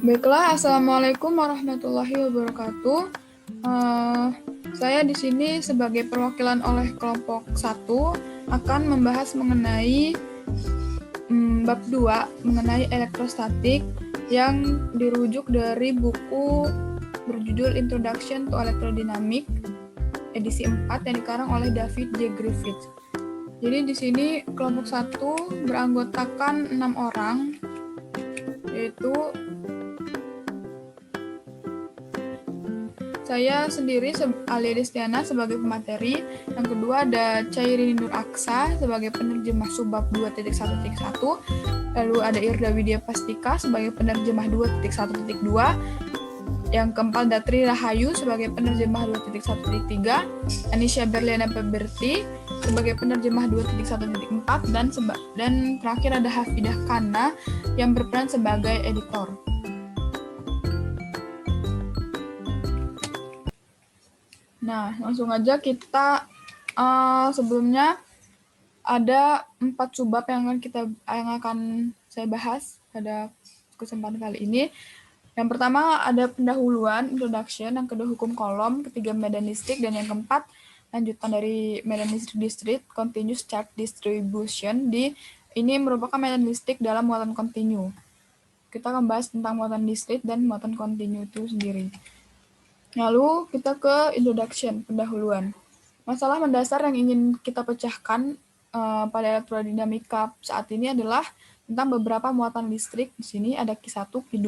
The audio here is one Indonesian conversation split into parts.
Baiklah, Assalamualaikum warahmatullahi wabarakatuh. Saya di sini sebagai perwakilan oleh kelompok 1 akan membahas mengenai bab 2 mengenai elektrostatik yang dirujuk dari buku berjudul Introduction to Electrodynamics edisi 4 yang dikarang oleh David J. Griffiths. Jadi di sini kelompok 1 beranggotakan 6 orang, yaitu saya sendiri Alia Destiana sebagai pemateri. Yang kedua ada Chairini Nur Aksa sebagai penerjemah subbab 2.1.1. Lalu ada Irda Widya Pastika sebagai penerjemah 2.1.2. Yang keempat Datri Rahayu sebagai penerjemah 2.1.3. Anisha Berliana Peberti sebagai penerjemah 2.1.4 dan terakhir ada Hafidah Kana yang berperan sebagai editor. Nah, langsung aja kita sebelumnya ada 4 subbab yang akan saya bahas pada kesempatan kali ini. Yang pertama ada pendahuluan, introduction, yang kedua hukum kolom, ketiga medanistik, dan yang keempat lanjutan dari medanistik district, continuous charge distribution. Ini merupakan medanistik dalam muatan kontinu. Kita akan bahas tentang muatan district dan muatan kontinu itu sendiri. Lalu kita ke introduction, pendahuluan. Masalah mendasar yang ingin kita pecahkan pada elektrodinamika saat ini adalah tentang beberapa muatan listrik. Di sini ada Q1, Q2,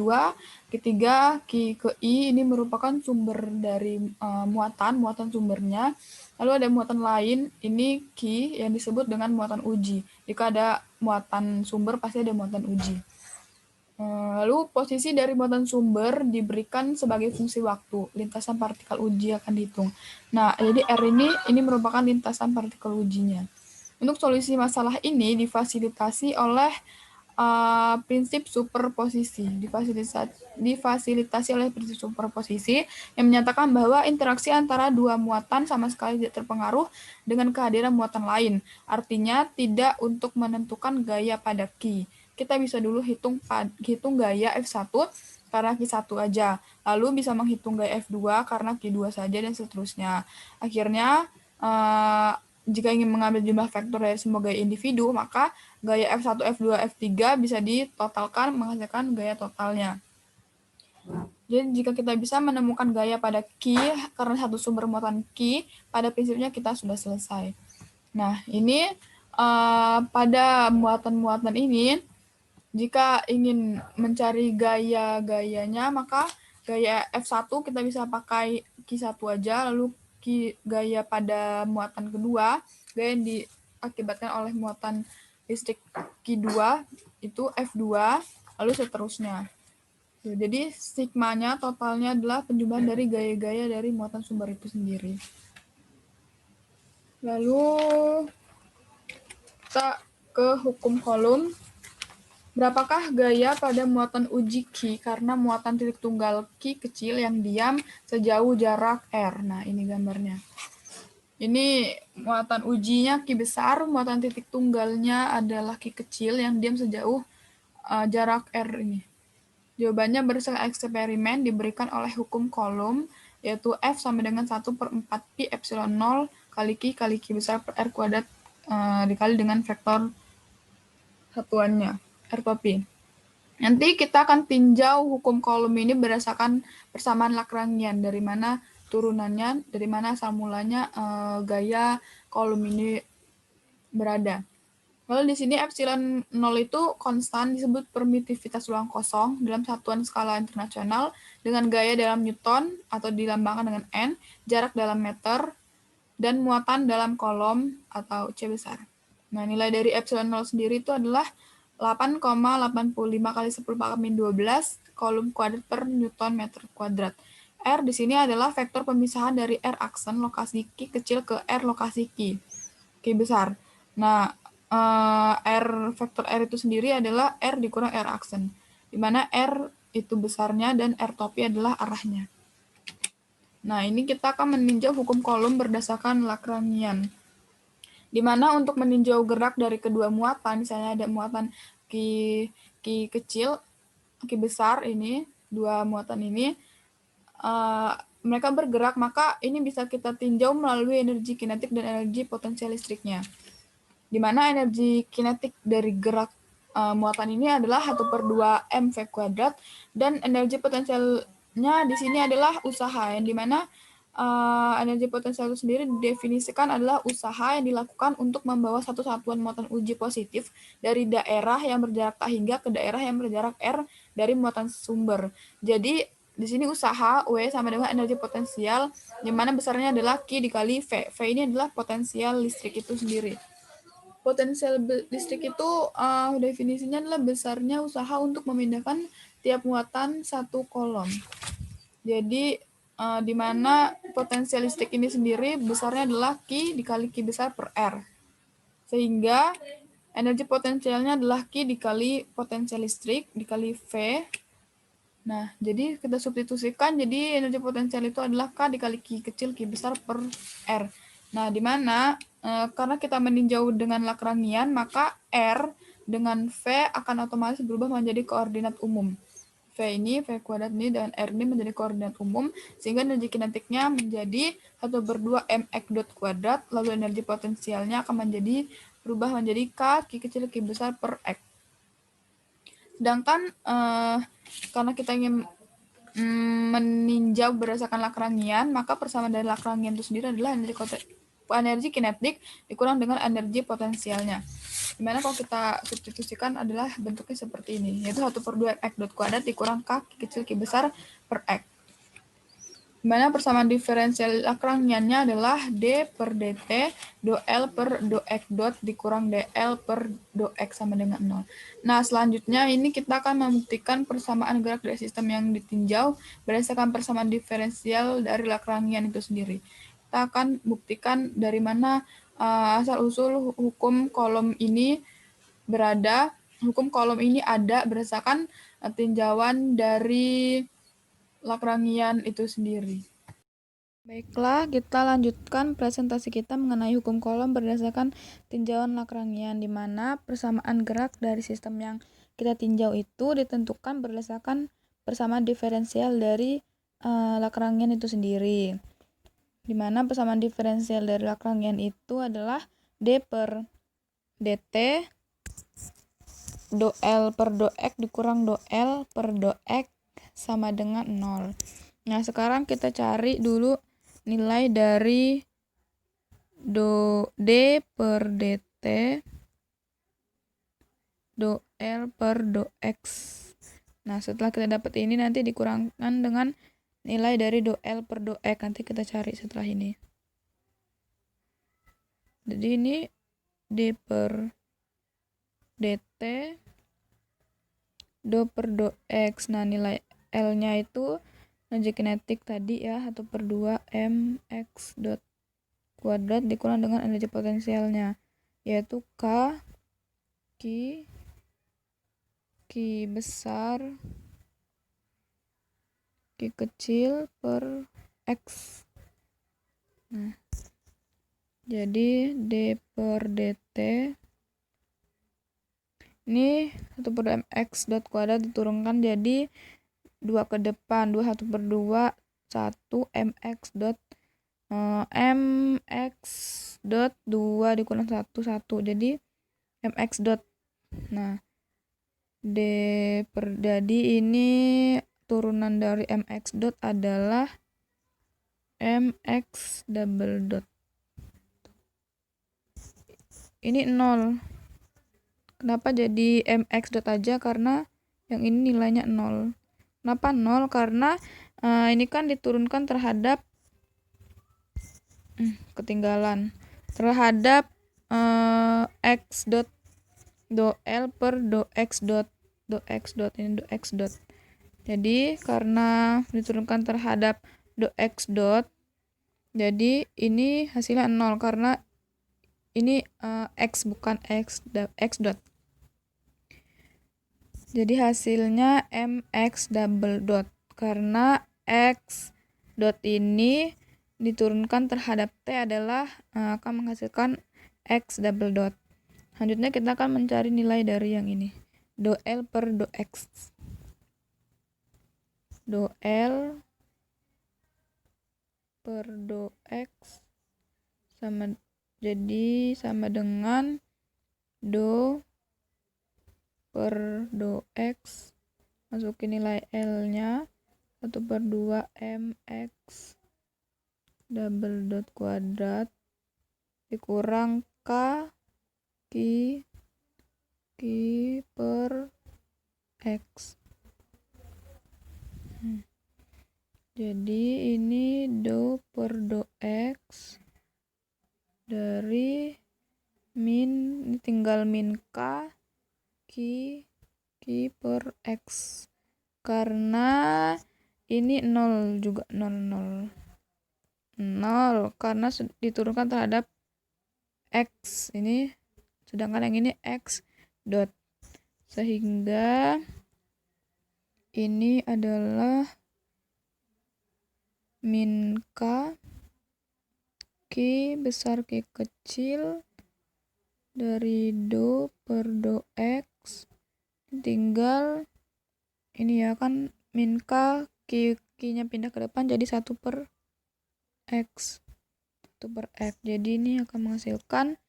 Q3, Q ke I. Ini merupakan sumber dari muatan sumbernya. Lalu ada muatan lain, ini Q yang disebut dengan muatan uji. Jika ada muatan sumber, pasti ada muatan uji. Lalu posisi dari muatan sumber diberikan sebagai fungsi waktu. Lintasan partikel uji akan dihitung. Nah, jadi R ini merupakan lintasan partikel ujinya. Untuk solusi masalah ini difasilitasi oleh prinsip superposisi. Difasilitasi oleh prinsip superposisi yang menyatakan bahwa interaksi antara dua muatan sama sekali tidak terpengaruh dengan kehadiran muatan lain. Artinya tidak untuk menentukan gaya pada Q. Kita bisa dulu hitung gaya F1 karena Q1 aja. Lalu bisa menghitung gaya F2 karena Q2 saja dan seterusnya. Akhirnya, jika ingin mengambil jumlah vektor dari semua gaya individu, maka gaya F1, F2, F3 bisa ditotalkan menghasilkan gaya totalnya. Jadi jika kita bisa menemukan gaya pada Q karena satu sumber muatan Q, pada prinsipnya kita sudah selesai. Nah, ini pada muatan-muatan ini, jika ingin mencari gaya-gayanya, maka gaya F1 kita bisa pakai Q1 aja, lalu gaya pada muatan kedua, gaya yang diakibatkan oleh muatan listrik Q2 itu F2, lalu seterusnya. Jadi sigmanya totalnya adalah penjumlahan dari gaya-gaya dari muatan sumber itu sendiri. Lalu kita ke hukum kolom. Berapakah gaya pada muatan uji Q karena muatan titik tunggal Q kecil yang diam sejauh jarak R. Nah, ini gambarnya. Ini muatan ujinya Q besar, muatan titik tunggalnya adalah Q kecil yang diam sejauh jarak R ini. Jawabannya berdasarkan eksperimen diberikan oleh hukum kolom, yaitu F sama dengan 1/4 pi epsilon 0 kali Q besar per R kuadrat dikali dengan vektor satuannya. R-P. Nanti kita akan tinjau hukum kolom ini berdasarkan persamaan Lagrangian, dari mana turunannya, dari mana asal mulanya gaya kolom ini berada. Lalu di sini epsilon 0 itu konstan, disebut permitivitas ruang kosong dalam satuan skala internasional dengan gaya dalam Newton atau dilambangkan dengan N, jarak dalam meter, dan muatan dalam kolom atau C besar. Nah, nilai dari epsilon 0 sendiri itu adalah 8,85 kali 10 pangkat min 12 kolom kuadrat per Newton meter kuadrat. R di sini adalah vektor pemisahan dari R aksen lokasi Q kecil ke R lokasi Q besar. Nah, vektor R itu sendiri adalah R dikurang R aksen, di mana R itu besarnya dan R topi adalah arahnya. Nah, ini kita akan meninjau hukum kolom berdasarkan Lagrangian, di mana untuk meninjau gerak dari kedua muatan, misalnya ada muatan Q kecil, Q besar ini, dua muatan ini mereka bergerak, maka ini bisa kita tinjau melalui energi kinetik dan energi potensial listriknya. Di mana energi kinetik dari gerak muatan ini adalah 1/2 mv kuadrat, dan energi potensialnya di sini adalah usaha, yang dimana energi potensial itu sendiri didefinisikan adalah usaha yang dilakukan untuk membawa satu satuan muatan uji positif dari daerah yang berjarak tak hingga ke daerah yang berjarak R dari muatan sumber. Jadi di sini usaha W sama dengan energi potensial, di mana besarnya adalah Q dikali V. V ini adalah potensial listrik itu sendiri. Potensial listrik itu definisinya adalah besarnya usaha untuk memindahkan tiap muatan satu kolom. Jadi di mana potensial listrik ini sendiri besarnya adalah Q dikali Q besar per R. Sehingga energi potensialnya adalah Q dikali potensial listrik dikali V. Nah, jadi kita substitusikan, jadi energi potensial itu adalah K dikali Q kecil Q besar per R. Nah, di mana karena kita meninjau dengan Lagrangian, maka R dengan V akan otomatis berubah menjadi koordinat umum. V ini, V kuadrat ini, dan R ini menjadi koordinat umum, sehingga energi kinetiknya menjadi 1/2 mx dot kuadrat, lalu energi potensialnya akan berubah menjadi K kecil Q besar per X. Sedangkan karena kita ingin meninjau berdasarkan Lagrangian, maka persamaan dari Lagrangian itu sendiri adalah energi kinetik dikurang dengan energi potensialnya. Dimana kalau kita substitusikan adalah bentuknya seperti ini, yaitu 1/2 X dot kuadrat dikurang K kecil Q besar per X. Dimana persamaan diferensial Lagrangiannya adalah D per dt do L per do X dot dikurang dL per do X sama dengan 0. Nah, selanjutnya ini kita akan membuktikan persamaan gerak dari sistem yang ditinjau berdasarkan persamaan diferensial dari Lagrangian itu sendiri. Kita akan buktikan dari mana asal-usul hukum kolom ini berada. Hukum kolom ini ada berdasarkan tinjauan dari Lagrangian itu sendiri. Baiklah, kita lanjutkan presentasi kita mengenai hukum kolom berdasarkan tinjauan Lagrangian, di mana persamaan gerak dari sistem yang kita tinjau itu ditentukan berdasarkan persamaan diferensial dari Lagrangian itu sendiri. Di mana persamaan diferensial dari Lagrangian itu adalah D per dt do L per do X dikurang do L per do X sama dengan 0. Nah, sekarang kita cari dulu nilai dari D per dt do L per do X. Nah, setelah kita dapat ini nanti dikurangkan dengan nilai dari do L per do X. Nanti kita cari setelah ini. Jadi ini D per dt do per do X. Nah, nilai L-nya itu energi kinetik tadi ya, 1/2 mx dot kuadrat dikurang dengan energi potensialnya, yaitu K besar Q kecil per X. Nah, jadi D per dt ini 1/2 mx dot kuadrat diturunkan jadi 2 ke depan, 2 1/2 1 mx dot mx dot 2 dikurang 1 1, jadi mx dot. Nah, jadi ini turunan dari mx dot adalah mx double dot. Ini 0. Kenapa jadi mx dot aja? Karena yang ini nilainya 0. Kenapa 0? Karena ini kan diturunkan terhadap ketinggalan terhadap x dot do L per do X dot ini do X dot. Jadi karena diturunkan terhadap do X dot, jadi ini hasilnya 0 karena ini X bukan X dot. Jadi hasilnya mx double dot karena X dot ini diturunkan terhadap T adalah akan menghasilkan X double dot. Selanjutnya kita akan mencari nilai dari yang ini, do L per do X. do L per do X sama dengan do per do X, masukin nilai L-nya 1/2 mx double dot kuadrat dikurang Q per X. Jadi ini do per do X dari ini tinggal min Q per X. Karena ini 0 juga, 0 karena diturunkan terhadap X ini, sedangkan yang ini X dot, sehingga ini adalah min Q besar Q kecil dari do per do X, tinggal ini ya kan, min Q nya pindah ke depan jadi 1 per X, 1 per X. Jadi ini akan menghasilkan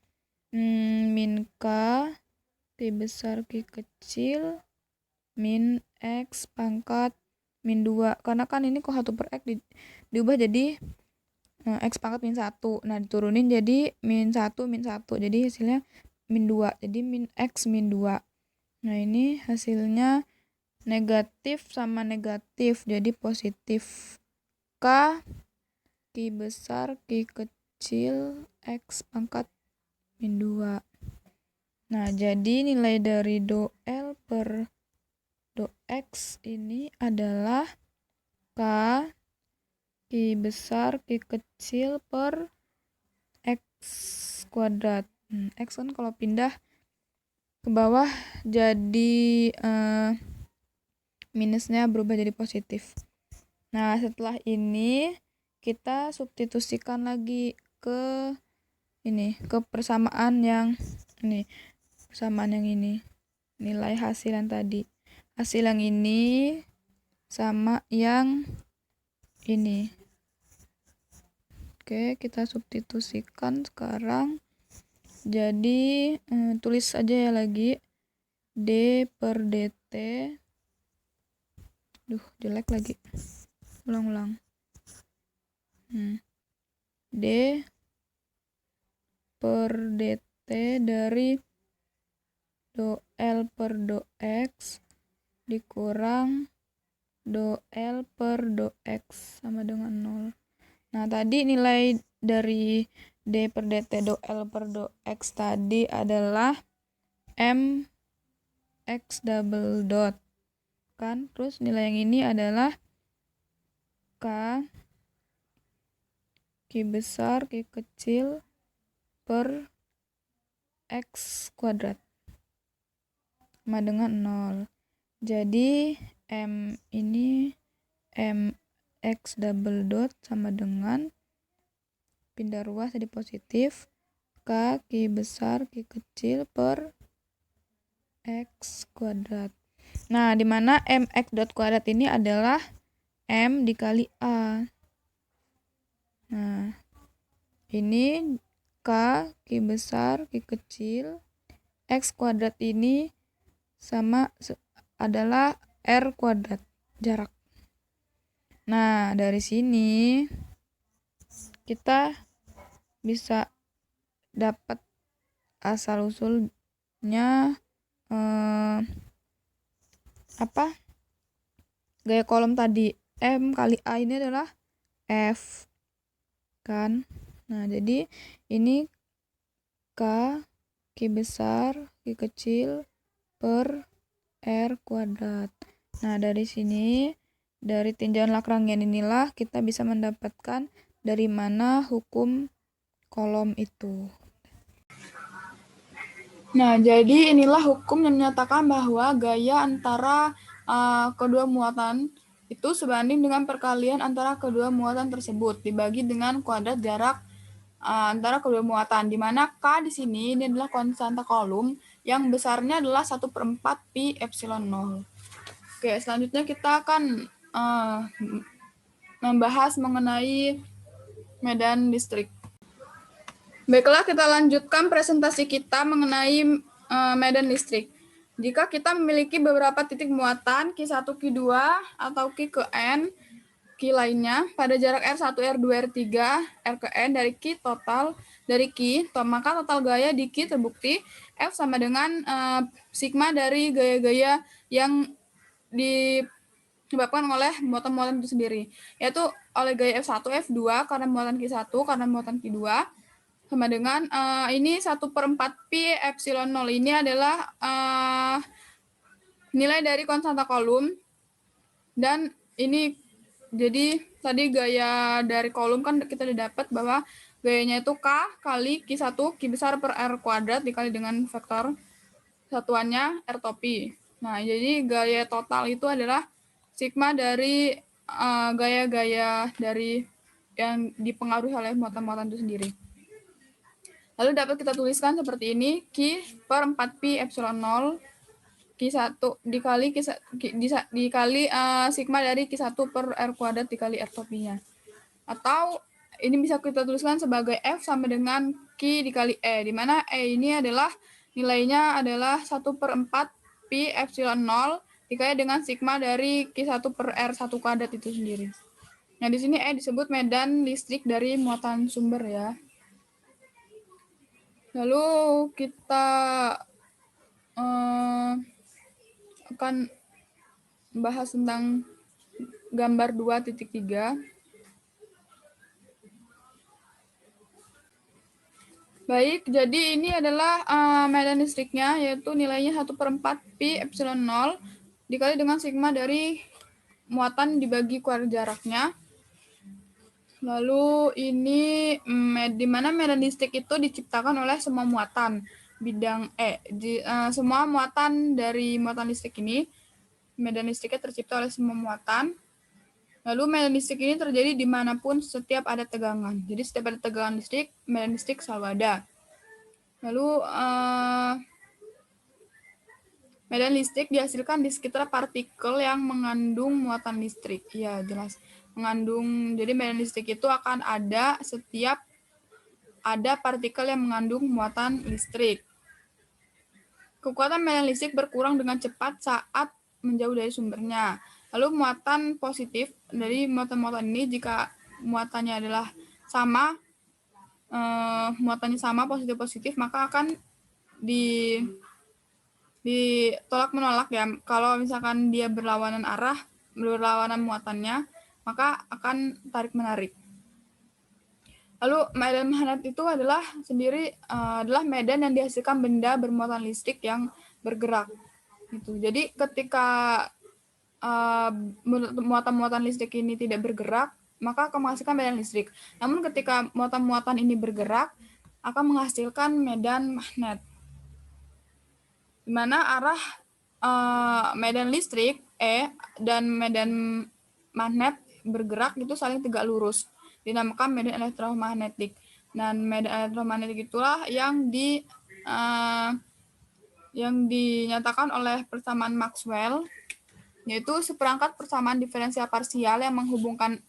min Q besar Q kecil min X pangkat min 2, karena kan ini kok 1 per X diubah jadi X pangkat min 1, nah diturunin jadi min 1 min 1, jadi hasilnya min 2, jadi min X min 2. Nah ini hasilnya negatif sama negatif, jadi positif. Q besar Q kecil X pangkat min 2. Nah jadi nilai dari do L per do X ini adalah Q besar Q kecil per X kuadrat. X kan kalau pindah ke bawah jadi minusnya berubah jadi positif. Nah setelah ini kita substitusikan lagi ke ini, ke persamaan yang ini, persamaan yang ini, nilai hasil yang tadi, hasil yang ini sama yang ini. Oke, kita substitusikan sekarang. Jadi tulis aja ya lagi, D per dt. Jelek lagi. Ulang. D per dt dari do L per do X dikurang do L per do X sama dengan 0. Nah, tadi nilai dari D per dt do L per do X tadi adalah M X double dot. Kan? Terus nilai yang ini adalah Q besar Q kecil per X kuadrat sama dengan 0. Jadi M ini M X double dot sama dengan, pindah ruas jadi positif, Q besar Q kecil per X kuadrat. Nah, dimana MX dot kuadrat ini adalah M dikali A. Nah, ini Q besar Q kecil X kuadrat ini sama adalah R kuadrat, jarak. Nah, dari sini kita bisa dapat asal usulnya gaya kolom tadi. M kali A ini adalah F kan. Nah, jadi ini Q besar Q kecil per R kuadrat. Nah, dari sini, dari tinjauan Lagrangian inilah kita bisa mendapatkan dari mana hukum kolom itu. Nah, jadi inilah hukum yang menyatakan bahwa gaya antara kedua muatan itu sebanding dengan perkalian antara kedua muatan tersebut dibagi dengan kuadrat jarak antara kedua muatan, di mana K di sini ini adalah konstanta kolom yang besarnya adalah 1/4 pi epsilon 0. Oke, selanjutnya kita akan membahas mengenai medan listrik. Baiklah, kita lanjutkan presentasi kita mengenai medan listrik. Jika kita memiliki beberapa titik muatan Q1, Q2, atau Q ke N, Q lainnya, pada jarak R1, R2, R3, R ke N dari Q total, dari Q, maka total gaya di Q terbukti F sama dengan sigma dari gaya-gaya yang disebabkan oleh muatan-muatan itu sendiri, yaitu oleh gaya F1, F2, karena muatan Q1, karena muatan Q2, sama dengan ini 1/4 pi epsilon 0 ini adalah nilai dari konstanta kolom, dan ini jadi tadi gaya dari kolom kan kita udah dapat bahwa gayanya itu K kali Q1 Q besar per R kuadrat dikali dengan vektor satuannya R topi. Nah, jadi gaya total itu adalah sigma dari gaya-gaya dari yang dipengaruhi oleh muatan-muatan itu sendiri. Lalu dapat kita tuliskan seperti ini, Q per 4 pi epsilon 0, Q1 dikali sigma dari Q1 per R kuadrat dikali R topinya. Atau ini bisa kita tuliskan sebagai F sama dengan Q dikali E, di mana E ini adalah nilainya adalah 1/4 pi epsilon 0 dikali dengan sigma dari Q1 per R1 kuadrat itu sendiri. Nah, di sini E disebut medan listrik dari muatan sumber ya. Lalu kita akan bahas tentang gambar 2.3. Baik, jadi ini adalah medan listriknya, yaitu nilainya 1/4 pi epsilon 0 dikali dengan sigma dari muatan dibagi kuadrat jaraknya. Lalu ini di mana medan listrik itu diciptakan oleh semua muatan bidang semua muatan dari muatan listrik ini, medan listriknya tercipta oleh semua muatan. Lalu medan listrik ini terjadi dimanapun setiap ada tegangan. Jadi setiap ada tegangan listrik, medan listrik selalu ada. Lalu medan listrik dihasilkan di sekitar partikel yang mengandung muatan listrik. Ya, jelas. Mengandung, jadi medan listrik itu akan ada setiap ada partikel yang mengandung muatan listrik. Kekuatan medan listrik berkurang dengan cepat saat menjauh dari sumbernya. Lalu muatan positif dari muatan-muatan ini, jika muatannya adalah sama, muatannya sama positif-positif, maka akan ditolak menolak ya. Kalau misalkan dia berlawanan arah, berlawanan muatannya, maka akan tarik menarik. Lalu medan magnet itu adalah adalah medan yang dihasilkan benda bermuatan listrik yang bergerak. Gitu. Jadi ketika muatan-muatan listrik ini tidak bergerak, maka akan menghasilkan medan listrik. Namun ketika muatan-muatan ini bergerak, akan menghasilkan medan magnet. Di mana arah medan listrik E dan medan magnet bergerak itu saling tegak lurus, dinamakan medan elektromagnetik. Dan medan elektromagnetik itulah yang dinyatakan oleh persamaan Maxwell, yaitu seperangkat persamaan diferensial parsial yang menghubungkan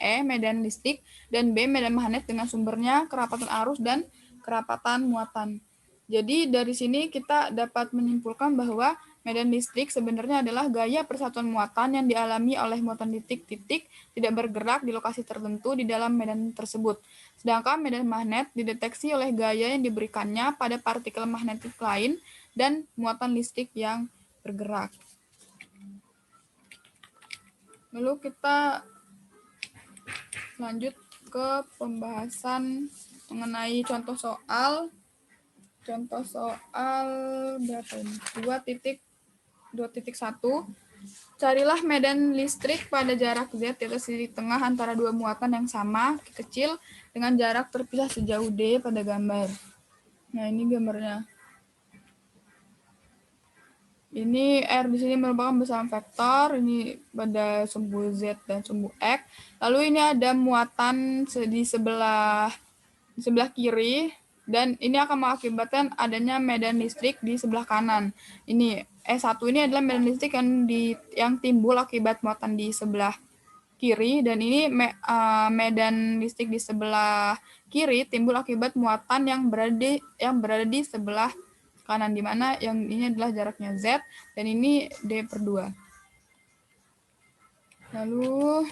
E medan listrik dan B medan magnet dengan sumbernya, kerapatan arus dan kerapatan muatan. Jadi dari sini kita dapat menyimpulkan bahwa medan listrik sebenarnya adalah gaya persatuan muatan yang dialami oleh muatan titik-titik tidak bergerak di lokasi tertentu di dalam medan tersebut. Sedangkan medan magnet dideteksi oleh gaya yang diberikannya pada partikel magnetik lain dan muatan listrik yang bergerak. Lalu kita lanjut ke pembahasan mengenai contoh soal. Contoh soal berapa ini? 2.1. Carilah medan listrik pada jarak Z di atas titik tengah antara dua muatan yang sama, kecil, dengan jarak terpisah sejauh D pada gambar. Nah, ini gambarnya. Ini R di sini merupakan besaran vektor, ini pada sumbu Z dan sumbu X. Lalu ini ada muatan di sebelah kiri, dan ini akan mengakibatkan adanya medan listrik di sebelah kanan. Ini E1 ini adalah medan listrik yang timbul akibat muatan di sebelah kiri, dan ini medan listrik di sebelah kiri timbul akibat muatan yang berada di sebelah kanan, di mana yang ini adalah jaraknya Z dan ini D/2. Lalu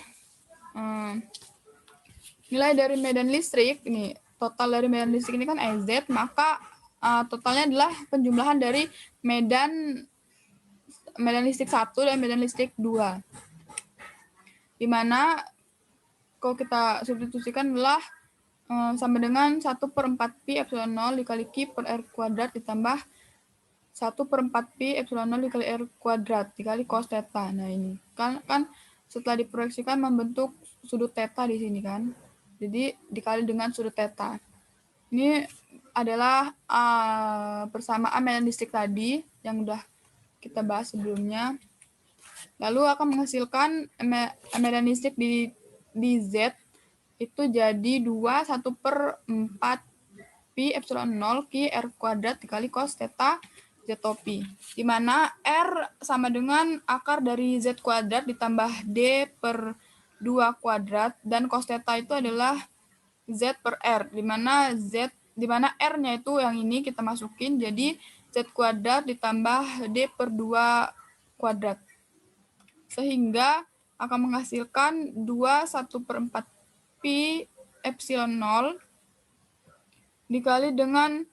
nilai dari medan listrik ini, total dari medan listrik ini kan EZ, maka totalnya adalah penjumlahan dari medan listrik 1 dan medan listrik 2. Di mana kalau kita substitusikan adalah sama dengan 1/4 pi epsilon 0 dikali Q per R kuadrat ditambah 1/4 pi epsilon 0 dikali R kuadrat dikali cos theta. Nah ini kan setelah diproyeksikan membentuk sudut theta di sini kan. Jadi dikali dengan sudut theta. Ini adalah persamaan medan listrik tadi yang udah kita bahas sebelumnya. Lalu akan menghasilkan medan listrik di Z itu jadi 1/4 pi epsilon 0 Q R kuadrat dikali cos theta Z pi, di mana R sama dengan akar dari Z kuadrat ditambah D/2 kuadrat, dan cos theta itu adalah Z per R, di mana R-nya itu yang ini kita masukin jadi Z kuadrat ditambah D/2 kuadrat. Sehingga akan menghasilkan 1/4 pi epsilon 0 dikali dengan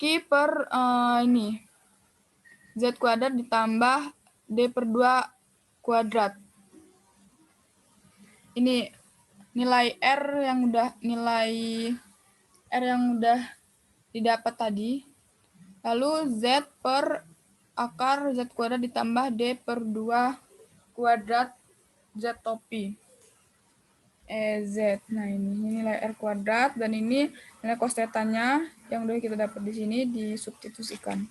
Q per ini Z kuadrat ditambah D/2 kuadrat. Ini nilai R yang udah didapat tadi. Lalu Z per akar Z kuadrat ditambah D/2 kuadrat Z pi. EZ. Nah, ini nilai R kuadrat dan ini nilai cos theta-nya yang udah kita dapat di sini disubstitusikan.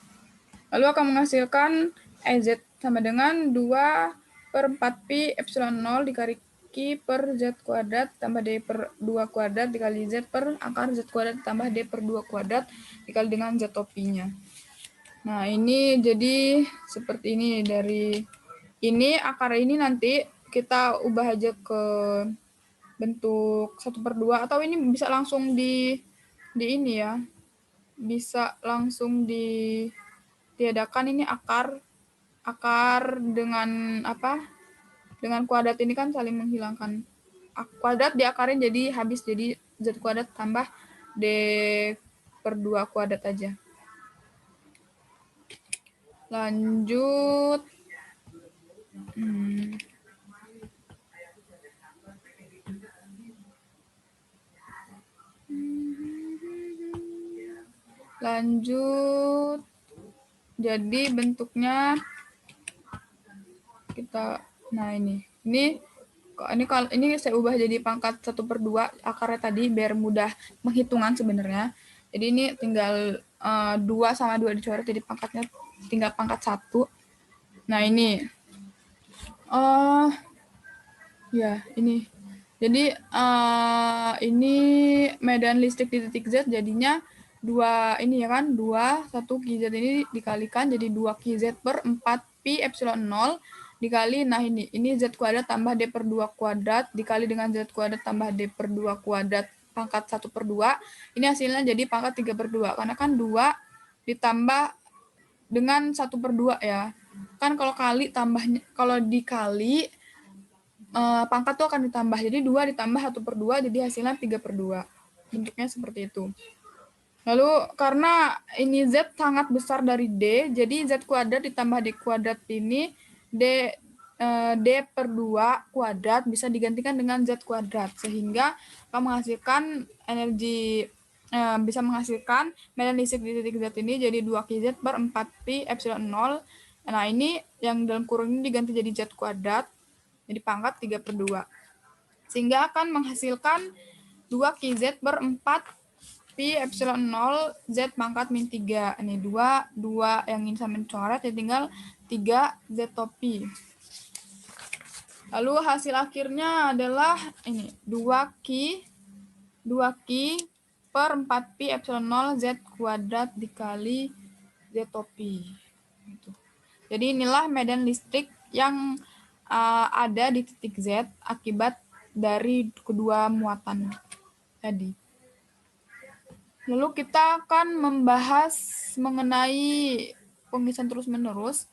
Lalu akan menghasilkan EZ sama dengan 2/4 pi epsilon 0 dikali Q per Z kuadrat tambah D/2 kuadrat dikali Z per akar Z kuadrat tambah D/2 kuadrat dikali dengan Z pi-nya. Nah, ini jadi seperti ini. Dari ini akar ini nanti kita ubah aja ke bentuk 1/2 atau ini bisa langsung di ini ya. Bisa langsung ditiadakan ini akar dengan apa? Dengan kuadrat ini kan saling menghilangkan. Kuadrat diakarin jadi habis jadi Z kuadrat tambah D/2 kuadrat aja. Lanjut. Lanjut. Jadi bentuknya kita, nah ini saya ubah jadi pangkat 1/2 akarnya tadi biar mudah penghitungan sebenarnya. Jadi ini tinggal 2 sama 2 dicoret jadi pangkatnya tinggal pangkat 1. Nah ini ya ini. Jadi ini medan listrik di titik Z jadinya 2 ini ya kan, 1 QZ ini dikalikan jadi 2 QZ per 4 pi epsilon 0 dikali, nah ini Z kuadrat tambah D/2 kuadrat dikali dengan Z kuadrat tambah D/2 kuadrat pangkat 1/2, ini hasilnya jadi pangkat 3/2, karena kan 2 ditambah dengan 1/2 ya. Kan kalau dikali pangkat tuh akan ditambah, jadi 2 ditambah 1/2 jadi hasilnya 3/2. Bentuknya seperti itu. Lalu karena ini Z sangat besar dari D, jadi Z kuadrat ditambah D kuadrat ini D/2 kuadrat bisa digantikan dengan Z kuadrat, sehingga akan menghasilkan energi bisa menghasilkan medan listrik di titik Z ini jadi 2 QZ per 4 pi epsilon 0. Nah ini yang dalam kurung ini diganti jadi Z kuadrat jadi pangkat 3/2, sehingga akan menghasilkan 2 QZ per 4 pi epsilon 0 Z pangkat min 3. Ini 2 yang ini sama mencoret ya tinggal 3 Z pi. Lalu hasil akhirnya adalah ini 2 Q per 4 pi epsilon 0 Z kuadrat dikali Z pi. Gitu. Jadi inilah medan listrik yang ada di titik Z akibat dari kedua muatan tadi. Lalu kita akan membahas mengenai pengisian terus-menerus.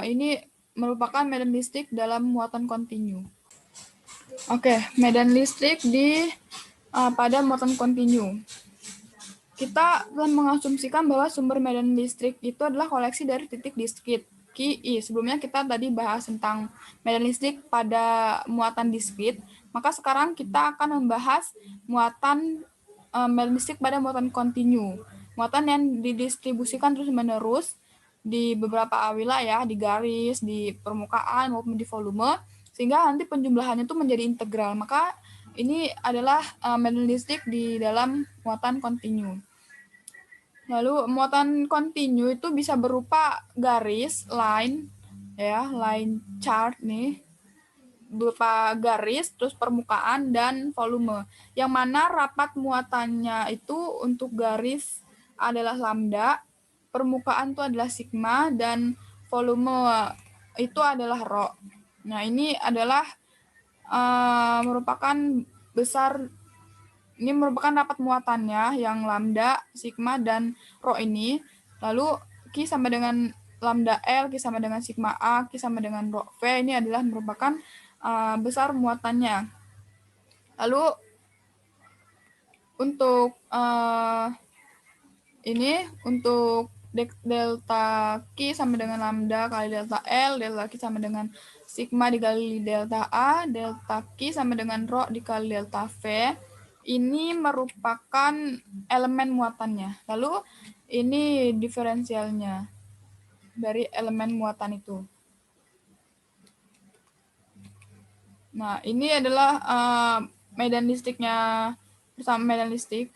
Ini merupakan medan listrik dalam muatan kontinu. Oke, medan listrik pada muatan kontinu. Kita telah mengasumsikan bahwa sumber medan listrik itu adalah koleksi dari titik diskrit QI. Sebelumnya kita tadi bahas tentang medan listrik pada muatan diskrit, maka sekarang kita akan membahas muatan medan listrik pada muatan kontinu. Muatan yang didistribusikan terus-menerus di beberapa wilayah, di garis, di permukaan maupun di volume, sehingga nanti penjumlahannya itu menjadi integral. Maka ini adalah medan listrik di dalam muatan kontinu. Lalu muatan kontinu itu bisa berupa garis, line, ya, line chart nih, berupa garis, terus permukaan dan volume. Yang mana rapat muatannya itu untuk garis adalah lambda, permukaan itu adalah sigma, dan volume itu adalah rho. Nah, ini adalah merupakan rapat muatannya yang lambda, sigma, dan rho ini. Lalu Q sama dengan lambda L, Q sama dengan sigma A, Q sama dengan rho V. Ini adalah merupakan besar muatannya. Lalu untuk untuk delta Q sama dengan lambda kali delta L, delta Q sama dengan sigma dikali delta A, delta Q sama dengan rho dikali delta V. Ini merupakan elemen muatannya. Lalu ini diferensialnya dari elemen muatan itu. Nah, ini adalah medan listriknya bersama medan listrik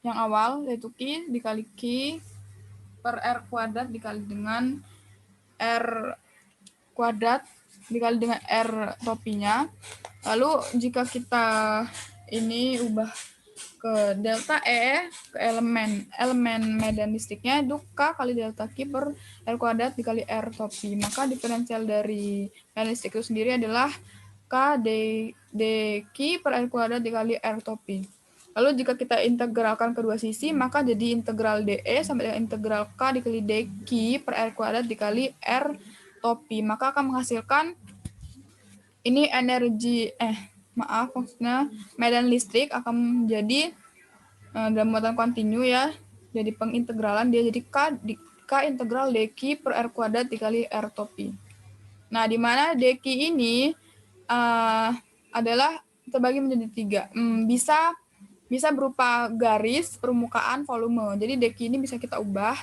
yang awal, yaitu Q dikali Q per R kuadrat dikali dengan R kuadrat dikali dengan R topinya. Lalu jika kita ini ubah ke delta E, ke elemen medan listriknya itu K kali delta Q per R kuadrat dikali R topi. Maka diferensial dari medan listrik itu sendiri adalah K dQ per R kuadrat dikali R topi. Lalu jika kita integralkan kedua sisi, maka jadi integral dE sama dengan integral K dikali dQ per R kuadrat dikali R topi. Maka akan menghasilkan ini energi, maksudnya medan listrik akan menjadi dalam muatan kontinu ya, jadi pengintegralan dia jadi K integral dQ per R kuadrat dikali R topi. Nah, di mana dQ ini adalah terbagi menjadi 3. Bisa berupa garis, permukaan, volume. Jadi dQ ini bisa kita ubah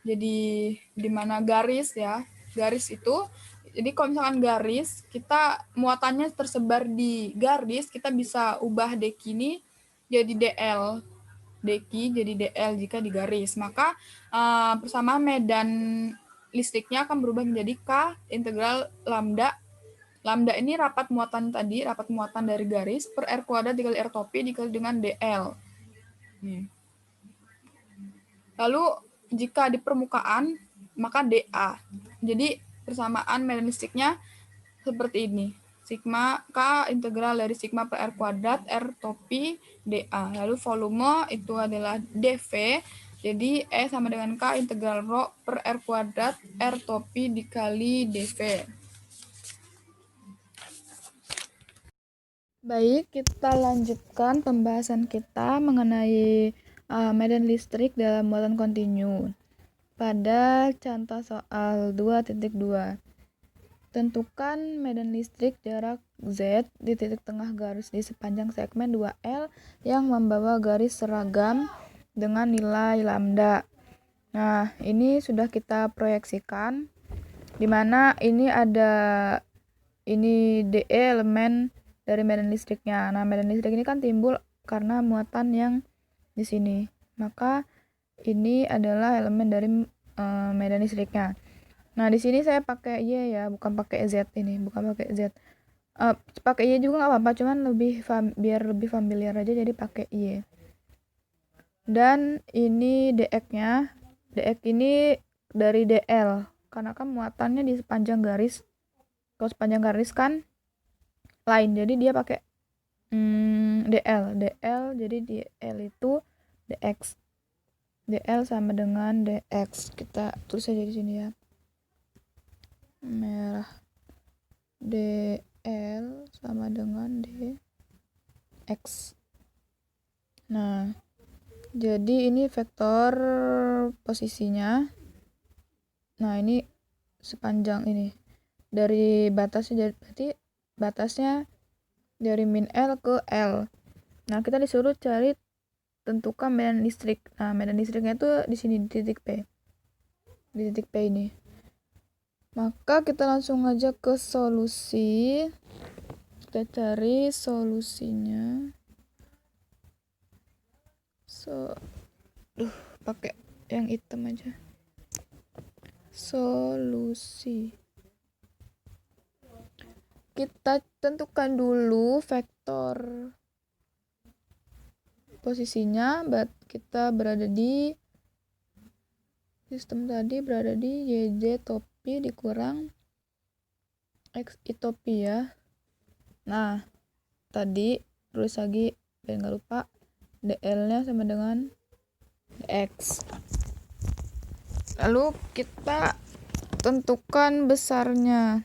jadi di mana garis ya. Garis itu, jadi kalau misalkan garis, kita muatannya tersebar di garis, kita bisa ubah dQ ini jadi dl. dQ jadi dl jika di garis. Maka persamaan medan listriknya akan berubah menjadi K integral lambda. Lambda ini rapat muatan tadi, rapat muatan dari garis per R kuadrat dikali R topi dikali dengan dl. Lalu jika di permukaan, maka dA. Jadi persamaan medan listriknya seperti ini. Sigma K integral dari sigma per R kuadrat R topi dA. Lalu volume itu adalah dV. Jadi E sama dengan K integral rho per R kuadrat R topi dikali dV. Baik, kita lanjutkan pembahasan kita mengenai medan listrik dalam muatan kontinu. Pada contoh soal 2.2. Tentukan medan listrik jarak Z di titik tengah garis di sepanjang segmen 2L yang membawa garis seragam dengan nilai lambda. Nah, ini sudah kita proyeksikan, di mana ini ada DE elemen dari medan listriknya. Nah, medan listrik ini kan timbul karena muatan yang di sini. Maka ini adalah elemen dari medan listriknya. Nah, di sini saya pakai Y ya, bukan pakai Z ini, bukan pakai Z. Pakai Y juga nggak apa-apa, cuman biar lebih familiar aja, jadi pakai Y. Dan ini DX-nya, DX ini dari DL. karena kan muatannya di sepanjang garis. Kalau sepanjang garis kan line, jadi dia pakai DL, jadi DL itu DX. DL sama dengan DX. Kita tulis aja di sini ya. Merah. DL sama dengan DX. Nah, jadi ini vektor posisinya. Nah, ini sepanjang ini. Dari batasnya, berarti batasnya dari min L ke L. Nah, kita disuruh cari tentukan medan listrik. Nah, medan listriknya itu di sini di titik P. Di titik P ini. Maka kita langsung aja ke solusi. Kita cari solusinya. Pakai yang hitam aja. Solusi. Kita tentukan dulu vektor posisinya. Kita berada di sistem tadi, berada di YJ topi dikurang XI topi ya. Nah, tadi tulis lagi biar nggak lupa, DL-nya sama dengan DX. Lalu kita tentukan besarnya,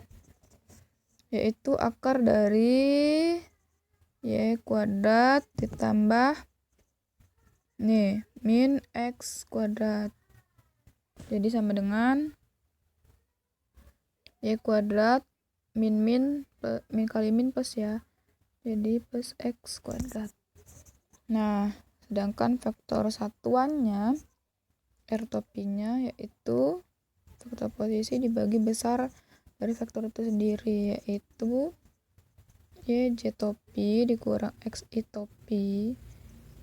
yaitu akar dari Y kuadrat ditambah nih min X kuadrat. Jadi sama dengan Y kuadrat min kali min plus ya. Jadi plus X kuadrat. Nah, sedangkan vektor satuannya R topinya yaitu vektor posisi dibagi besar dari vektor itu sendiri, yaitu YJ topi dikurang XI topi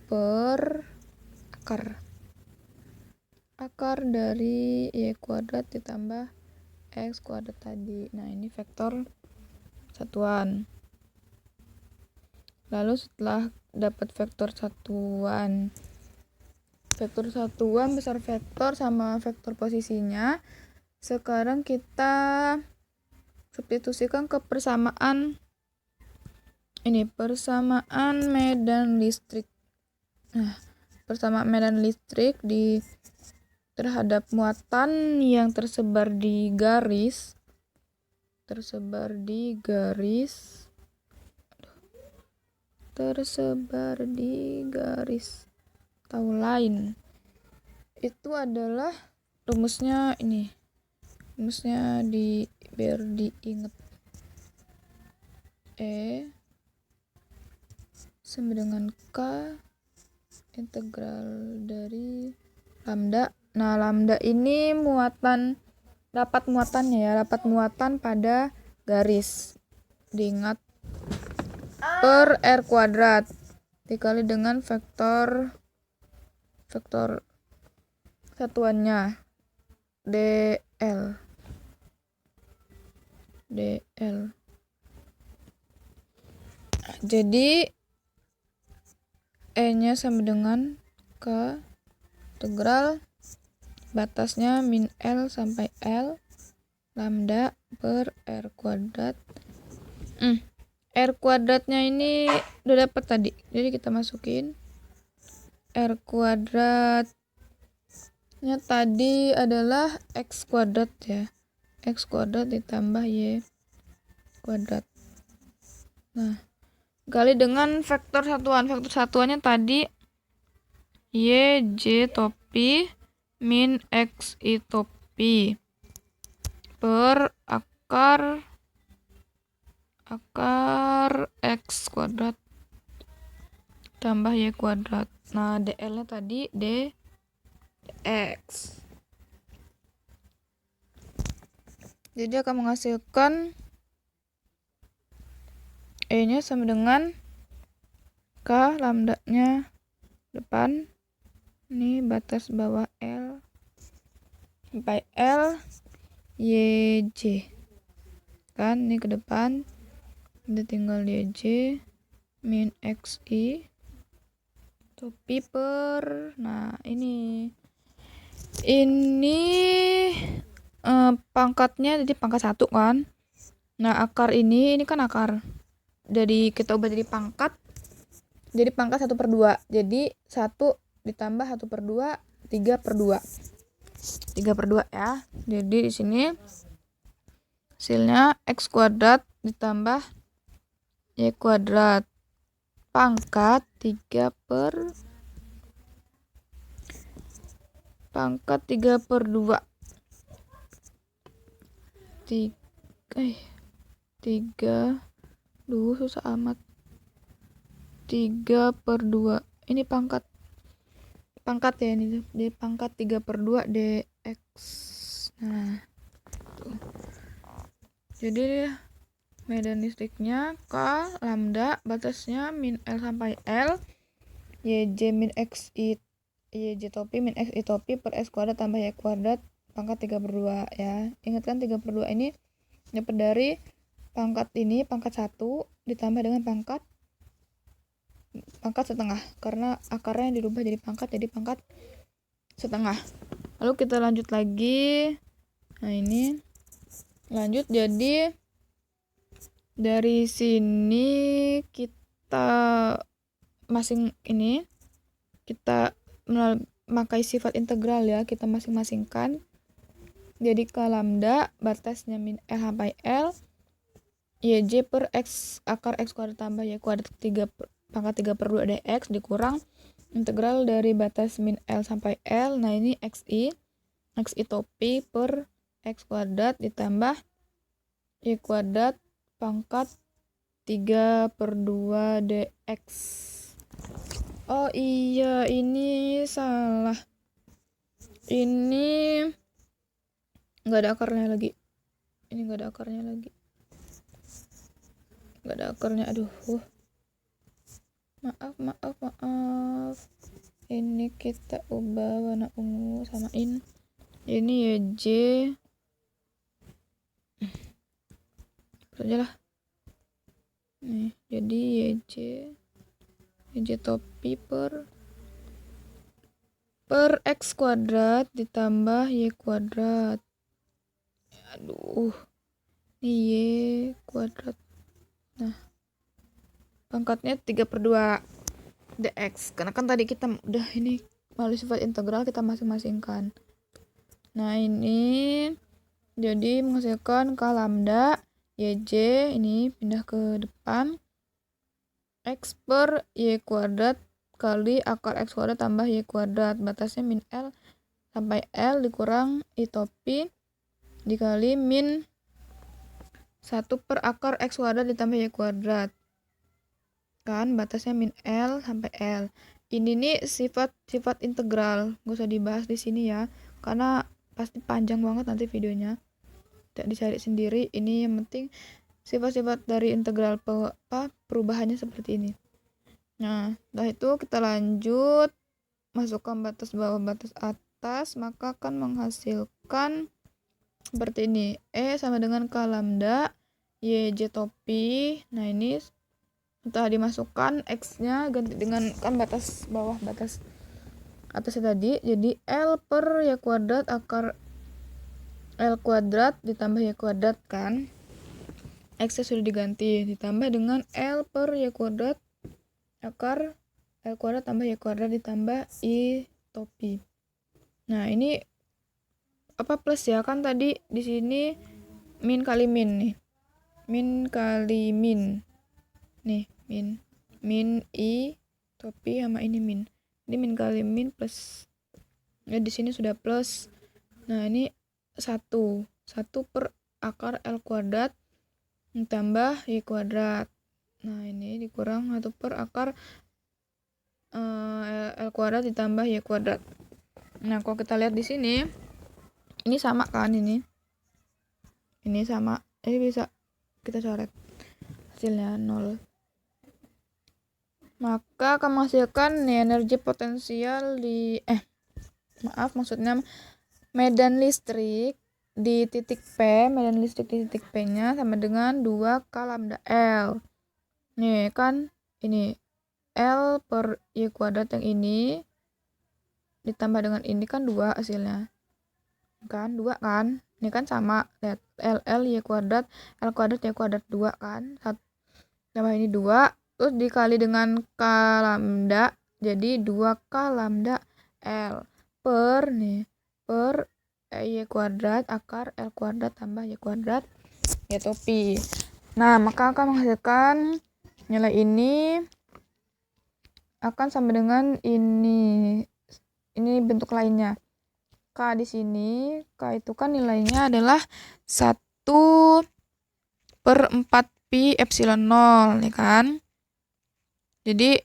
per akar dari Y kuadrat ditambah X kuadrat tadi. Nah, ini vektor satuan. Lalu setelah dapat vektor satuan besar vektor sama vektor posisinya, sekarang kita substitusikan ke persamaan medan listrik. Nah, persamaan medan listrik terhadap muatan yang tersebar di garis atau line itu adalah rumusnya ini. Rumusnya biar diingat. E sama dengan K integral dari lambda. Nah, lambda ini dapat muatan pada garis. Diingat, per R kuadrat dikali dengan vektor satuannya DL. Jadi E-nya sama dengan K integral batasnya min L sampai L lambda per R kuadrat. R kuadratnya ini udah dapat tadi, jadi kita masukin R kuadratnya tadi adalah X kuadrat ya. X kuadrat ditambah Y kuadrat. Nah, kali dengan vektor satuannya tadi YJ topi min XI topi per akar X kuadrat tambah Y kuadrat. Nah, DL-nya tadi DX. Jadi akan menghasilkan E-nya sama dengan K, lambda-nya depan. Ini batas bawah L sampai L YJ. Kan ini ke depan. Udah tinggal YJ min XI topi per. Nah, ini pangkatnya jadi pangkat 1 kan. Nah, akar ini kan akar. Jadi kita ubah jadi pangkat. Jadi pangkat 1/2. Jadi 1 ditambah 1/2, 3/2. 3/2 ya. Jadi di sini hasilnya x kuadrat ditambah y kuadrat pangkat 3/2. Tiga, susah amat. 3/2. Ini pangkat ya ini tuh. Di pangkat 3/2 dx. Nah, tuh. Jadi medan listriknya K lambda, batasnya min L sampai L, YJ min X I, YJ topi min X I topi per X kuadrat tambah Y kuadrat pangkat 3/2 ya. Ingatkan 3/2 ini dapat dari pangkat ini, pangkat 1 ditambah dengan pangkat setengah, karena akarnya dirubah jadi pangkat setengah. Lalu kita lanjut lagi. Nah, ini lanjut, jadi dari sini kita kita memakai sifat integral ya, kita masing-masingkan. Jadi K lambda batasnya min L sampai L, YJ per X akar X kuadrat tambah Y kuadrat pangkat 3/2 dx dikurang integral dari batas min L sampai L. Nah, ini XI topi per X kuadrat ditambah Y kuadrat pangkat 3/2 dx. Oh iya, ini salah. Ini nggak ada akarnya lagi. Aduh. Maaf. Ini kita ubah warna ungu, samain. Ini YJ. Saja lah. Nih, jadi YJ topi per X kuadrat ditambah Y kuadrat. Aduh. Ini Y kuadrat. Nah, pangkatnya 3/2 dx. Karena kan tadi kita udah ini melalui sifat integral kita masing-masingkan. Nah, ini jadi menghasilkan K lambda YJ ini pindah ke depan X per Y kuadrat kali akar X kuadrat tambah Y kuadrat, batasnya min L sampai L dikurang I topi dikali min 1 per akar X kuadrat ditambah Y kuadrat, kan batasnya min L sampai L. Ini nih sifat integral, gak usah dibahas di sini ya, karena pasti panjang banget nanti videonya, tidak dicari sendiri. Ini yang penting sifat-sifat dari integral perubahannya seperti ini. Nah, setelah itu kita lanjut masukkan batas bawah batas atas, maka akan menghasilkan seperti ini. E sama dengan K lambda YJ topi. Nah, ini setelah dimasukkan X-nya ganti dengan kan batas bawah batas atasnya tadi, jadi L per Y kuadrat akar L kuadrat ditambah Y kuadrat kan. X-nya sudah diganti, ditambah dengan L per Y kuadrat akar L kuadrat tambah Y kuadrat ditambah I topi. Nah, ini plus ya, kan tadi di sini min kali min nih. Min kali min. Nih, min I topi sama ini min. Ini min kali min plus. Ya, di sini sudah plus. Nah, ini 1 per akar L kuadrat ditambah Y kuadrat. Nah, ini dikurang 1 per akar L kuadrat ditambah Y kuadrat. Nah, kalau kita lihat di sini, ini sama kan ini sama. Ini bisa kita coret. Hasilnya 0. Maka akan menghasilkan energi potensial maksudnya medan listrik di titik P, medan listrik di titik P-nya sama dengan 2K lambda L. Nih kan, ini L per Y kuadrat yang ini ditambah dengan ini kan 2 hasilnya. Kan 2 kan? Ini kan sama, lihat L Y kuadrat 2 kan. Tambah ini 2, terus dikali dengan K lambda, jadi 2K lambda L per Y kuadrat akar L kuadrat tambah Y kuadrat yaitu pi. Nah, maka akan menghasilkan nilai ini akan sama dengan ini bentuk lainnya. K di sini, K itu kan nilainya adalah 1/4 pi epsilon 0, ya kan? Jadi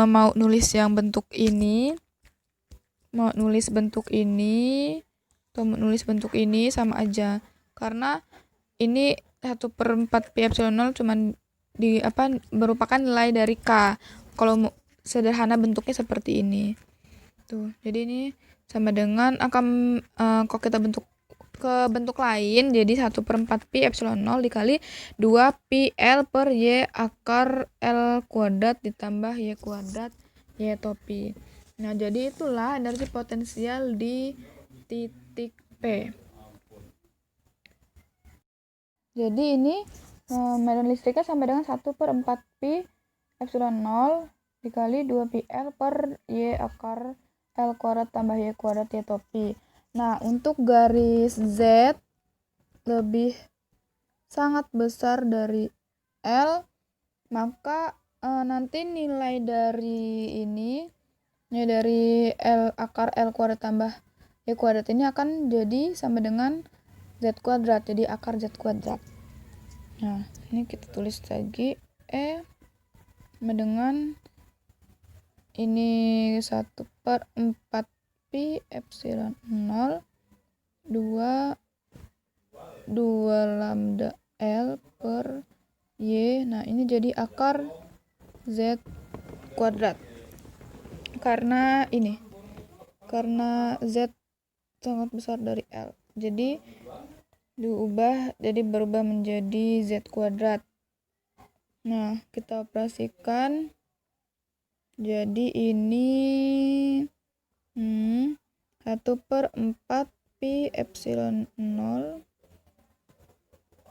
mau nulis bentuk ini atau mau nulis bentuk ini sama aja, karena ini 1/4 pi epsilon 0 cuman merupakan nilai dari K. Kalau sederhana bentuknya seperti ini. Tuh, jadi ini sama dengan kalau kita bentuk lain, jadi 1/4 pi epsilon 0 dikali 2 pi L per Y akar L kuadrat ditambah Y kuadrat yaitu pi. Nah, jadi itulah energi potensial di titik P. Jadi ini medan listriknya sama dengan 1/4 pi epsilon 0 dikali 2 pi L per Y akar L kuadrat tambah Y kuadrat yaitu pi. Nah, untuk garis Z lebih sangat besar dari L, maka nanti nilai dari L akar L kuadrat tambah Y kuadrat ini akan jadi sama dengan Z kuadrat, jadi akar Z kuadrat. Nah, ini kita tulis lagi sama dengan ini 1/4 pi epsilon 0 2 lambda L per Y. Nah, ini jadi akar Z kuadrat. Karena Z sangat besar dari L. Jadi berubah menjadi Z kuadrat. Nah, kita operasikan. Jadi ini 1/4 pi epsilon 0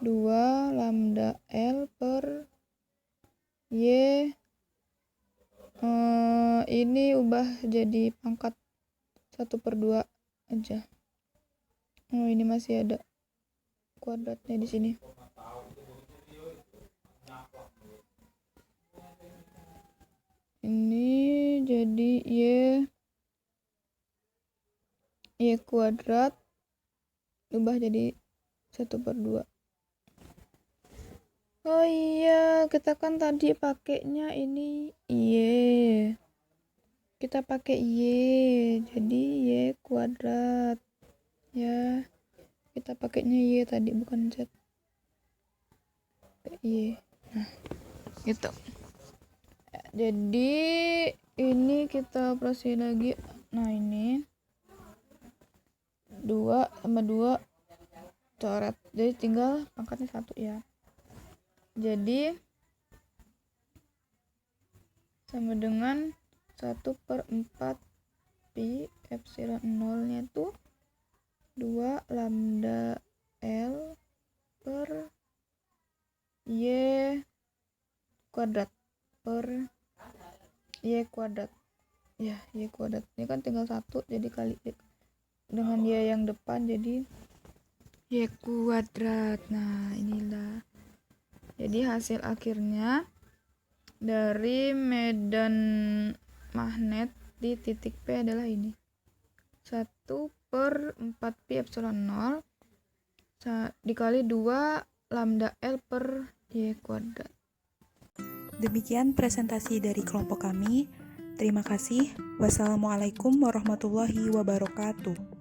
2 lambda L per Y. Ini ubah jadi pangkat 1/2 aja. Oh, ini masih ada kuadratnya di sini. Ini jadi Y kuadrat ubah jadi 1/2. Oh iya, kita kan tadi pakainya ini Y. Kita pakai Y, jadi Y kuadrat. Ya, kita pakainya Y tadi, bukan Z. Y. Nah, gitu. Jadi ini kita operasi lagi. Nah, ini 2 sama 2 coret, jadi tinggal pangkatnya 1 ya. Jadi sama dengan 1/4 pi epsilon 0 nya itu 2 lambda L per Y kuadrat per Y kuadrat. Ya, Y kuadrat. Ini kan tinggal 1, jadi kali dengan Y yang depan jadi Y kuadrat. Nah, inilah. Jadi hasil akhirnya dari medan magnet di titik P adalah ini. 1/4 pi epsilon 0 dikali 2 lambda L per Y kuadrat. Demikian presentasi dari kelompok kami. Terima kasih. Wassalamualaikum warahmatullahi wabarakatuh.